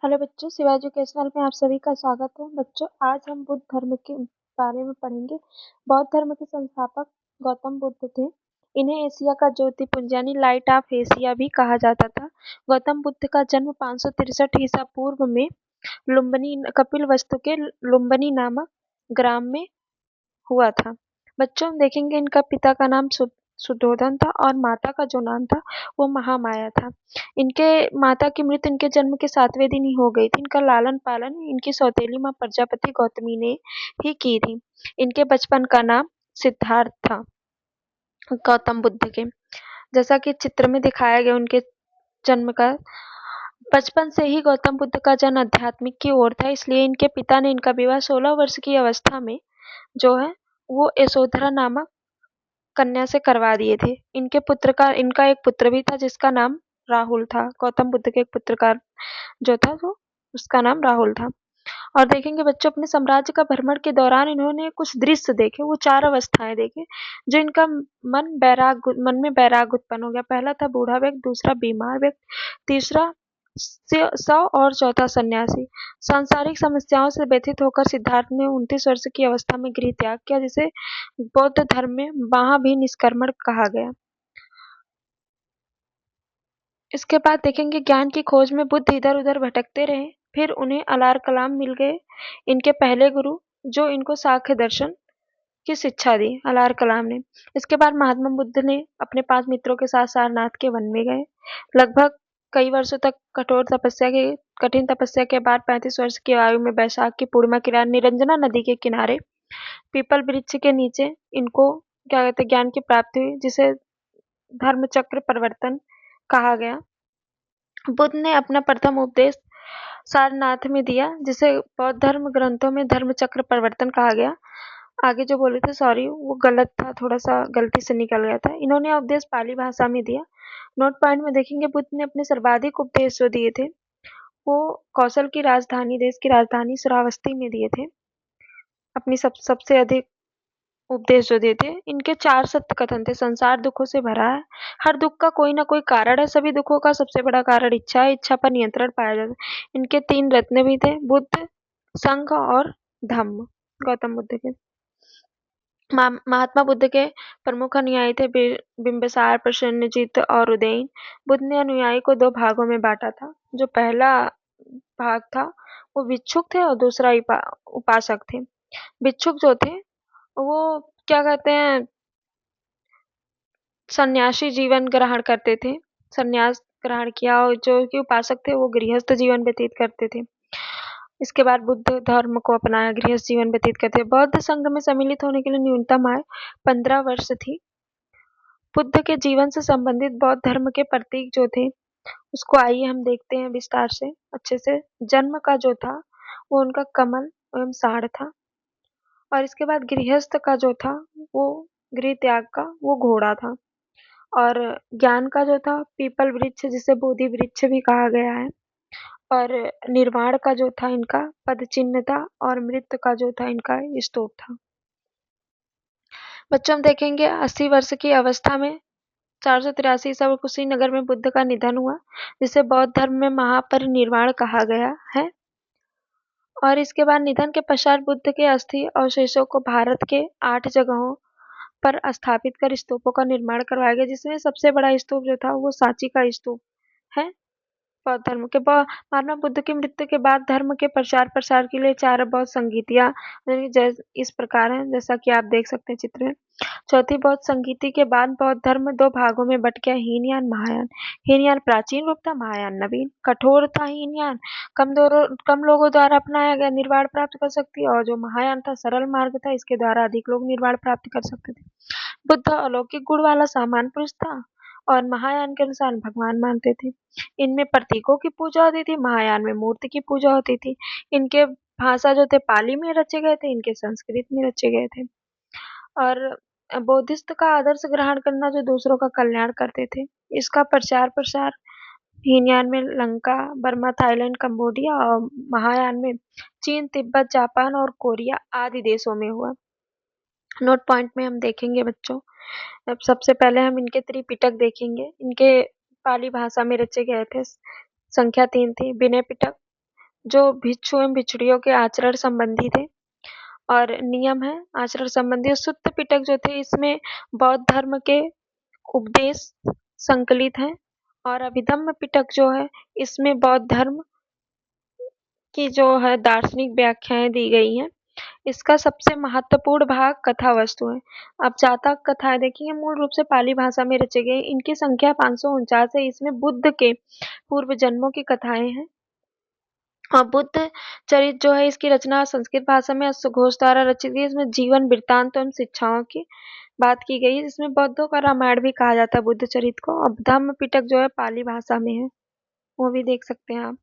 Hello बच्चों, Shiva educational में आप सभी का स्वागत है। बच्चों, आज हम बुद्ध धर्म के बारे में पढ़ेंगे। बौद्ध धर्म के संस्थापक गौतम बुद्ध थे। इन्हें एशिया का ज्योतिपुंज यानी लाइट ऑफ एशिया भी कहा जाता था। गौतम बुद्ध का जन्म 563 ईसा पूर्व में लुम्बिनी कपिलवस्तु के लुम्बिनी नामक ग्राम में हुआ था। बच्चों, हम देखेंगे इनका पिता का नाम सुद्धोधन था और माता का जो नाम था वो महामाया था। इनके माता की मृत्यु इनके जन्म के 7वें दिन ही हो गई थी। इनका लालन पालन इनकी सौतेली माँ प्रजापति गौतमी ने ही की थी। इनके बचपन का नाम सिद्धार्थ था गौतम बुद्ध के। जैसा कि चित्र में दिखाया गया उनके जन्म का, बचपन से ही गौतम बुद्ध का जन आध्यात्मिक की ओर था, इसलिए इनके पिता ने इनका विवाह 16 वर्ष की अवस्था में जो है वो यशोधरा नामक कन्या से करवा दिए थे। इनका एक पुत्र भी था जिसका नाम राहुल था। गौतम बुद्ध के एक पुत्र का जो था वो उसका नाम राहुल था। और देखेंगे बच्चों, अपने साम्राज्य का भ्रमण के दौरान इन्होंने कुछ दृश्य देखे, वो 4 अवस्थाएं देखे जो इनका मन में बैराग उत्पन्न हो गया। पहला था बूढ़ा व्यक्ति, दूसरा बीमार व्यक्ति, तीसरा सौ और चौथा सन्यासी। सांसारिक समस्याओं से व्यथित होकर सिद्धार्थ ने 29 वर्ष की अवस्था में गृह त्याग किया, जिसे बौद्ध धर्म में वहां भी निष्कर्मण कहा गया। इसके बाद देखेंगे ज्ञान की खोज में बुद्ध इधर उधर भटकते रहे, फिर उन्हें अलार कलाम मिल गए, इनके पहले गुरु, जो इनको सांख्य दर्शन की शिक्षा दी अलार कलाम ने। इसके बाद महात्मा बुद्ध ने अपने 5 मित्रों के साथ सारनाथ के वन में गए। लगभग कई वर्षों तक कठिन तपस्या के बाद 35 वर्ष की आयु में बैसाख की पूर्णिमा के रात निरंजना नदी के किनारे पीपल वृक्ष के नीचे इनको क्या कहते हैं ज्ञान की प्राप्ति हुई, जिसे धर्म चक्र परिवर्तन कहा गया। बुद्ध ने अपना प्रथम उपदेश सारनाथ में दिया, जिसे बौद्ध धर्म ग्रंथों में धर्म चक्र परिवर्तन कहा गया। आगे जो बोले थे सॉरी वो गलत था, थोड़ा सा गलती से निकल गया था। इन्होंने उपदेश पाली भाषा में दिया। नोट पॉइंट में देखेंगे बुद्ध ने अपने सर्वाधिक उपदेश जो दिए थे वो कौशल की राजधानी, देश की राजधानी श्रावस्ती में दिए थे। अपनी सबसे अधिक उपदेश जो देते, इनके 4 सत्य कथन थे। संसार दुखों से भरा है, हर दुख का कोई ना कोई कारण है, सभी दुखों का सबसे बड़ा कारण इच्छा है, इच्छा पर नियंत्रण पाया जाता है। इनके 3 रत्न भी थे, बुद्ध, संघ और धम्म। गौतम बुद्ध के महात्मा बुद्ध के प्रमुख अनुयायी थे बिंबिसार, प्रसन्नजित और उदयन। बुद्ध ने अनुयायी को 2 भागों में बांटा था। जो पहला भाग था वो भिक्षुक थे और दूसरा उपासक थे। भिक्षुक जो थे वो क्या कहते हैं सन्यासी जीवन ग्रहण करते थे, सन्यास ग्रहण किया, और जो कि उपासक थे वो गृहस्थ जीवन व्यतीत करते थे। इसके बाद बुद्ध धर्म को अपनाया, गृहस्थ जीवन व्यतीत करते। बौद्ध संघ में सम्मिलित होने के लिए न्यूनतम आयु 15 वर्ष थी। बुद्ध के जीवन से संबंधित बौद्ध धर्म के प्रतीक जो थे उसको आइए हम देखते हैं विस्तार से अच्छे से। जन्म का जो था वो उनका कमल एवं साढ़ था, और इसके बाद गृहस्थ का जो था वो गृह त्याग का वो घोड़ा था, और ज्ञान का जो था पीपल वृक्ष जिसे बोधि वृक्ष भी कहा गया है, और निर्वाण का जो था इनका पद चिन्ह था, और मृत्यु का जो था इनका स्तूप था। बच्चों, हम देखेंगे 80 वर्ष की अवस्था में 483 ईसा में कुशीनगर में बुद्ध का निधन हुआ, जिसे बौद्ध धर्म में महापरिनिर्वाण कहा गया है। और इसके बाद निधन के पश्चात बुद्ध के अस्थि अवशेषों को भारत के 8 जगहों पर स्थापित कर स्तूपों का निर्माण करवाया गया, जिसमें सबसे बड़ा स्तूप जो था वो सांची का स्तूप है। बौद्ध धर्म के महात्मा बुद्ध की मृत्यु के बाद धर्म के प्रचार प्रसार के लिए 4 बौद्ध संगीतियां इस प्रकार हैं, जैसा कि आप देख सकते हैं चित्र में। चौथी बौद्ध संगीति के बाद बौद्ध धर्म 2 भागों में बट गया, हीनयान महायान। हीनयान प्राचीन रूप था, महायान नवीन कठोर था। हीनयान कम लोगों द्वारा अपनाया गया निर्वाण प्राप्त कर सकती, और जो महायान था सरल मार्ग था, इसके द्वारा अधिक लोग निर्वाण प्राप्त कर सकते थे। बुद्ध अलौकिक गुण वाला सामान्य पुरुष था और महायान के अनुसार भगवान मानते थे। इनमें प्रतीकों की पूजा होती थी, महायान में मूर्ति की पूजा होती थी। इनके भाषा जो थे पाली में रचे गए थे, इनके संस्कृत में रचे गए थे। और बौद्धिस्ट का आदर्श ग्रहण करना जो दूसरों का कल्याण करते थे, इसका प्रचार प्रसार हीनयान में लंका, बर्मा, थाईलैंड, कंबोडिया, और महायान में चीन, तिब्बत, जापान और कोरिया आदि देशों में हुआ। नोट पॉइंट में हम देखेंगे बच्चों, अब सबसे पहले हम इनके त्रिपिटक देखेंगे। इनके पाली भाषा में रचे गए थे, संख्या 3 थी। विनय पिटक जो भिक्षु एवं भिक्षुणियों के आचरण संबंधी थे। और नियम है आचरण संबंधी। सुत्त पिटक जो थे इसमें बौद्ध धर्म के उपदेश संकलित हैं। और अभिधम्म पिटक जो है इसमें बौद्ध धर्म की जो है दार्शनिक व्याख्याएं दी गई हैं। इसका सबसे महत्वपूर्ण भाग कथा वस्तु है। अब जातक कथाएं देखिए मूल रूप से पाली भाषा में रचे गए, इनकी संख्या 549 है। इसमें बुद्ध के पूर्व जन्मों की कथाएं हैं। और बुद्ध चरित जो है इसकी रचना संस्कृत भाषा में घोष द्वारा रची गई। इसमें जीवन वृत्तांत एवं शिक्षाओं की बात की गई है। इसमें बौद्धों का रामायण भी कहा जाता है बुद्ध चरित को। अब धम्म पिटक जो है पाली भाषा में है, वो भी देख सकते हैं आप।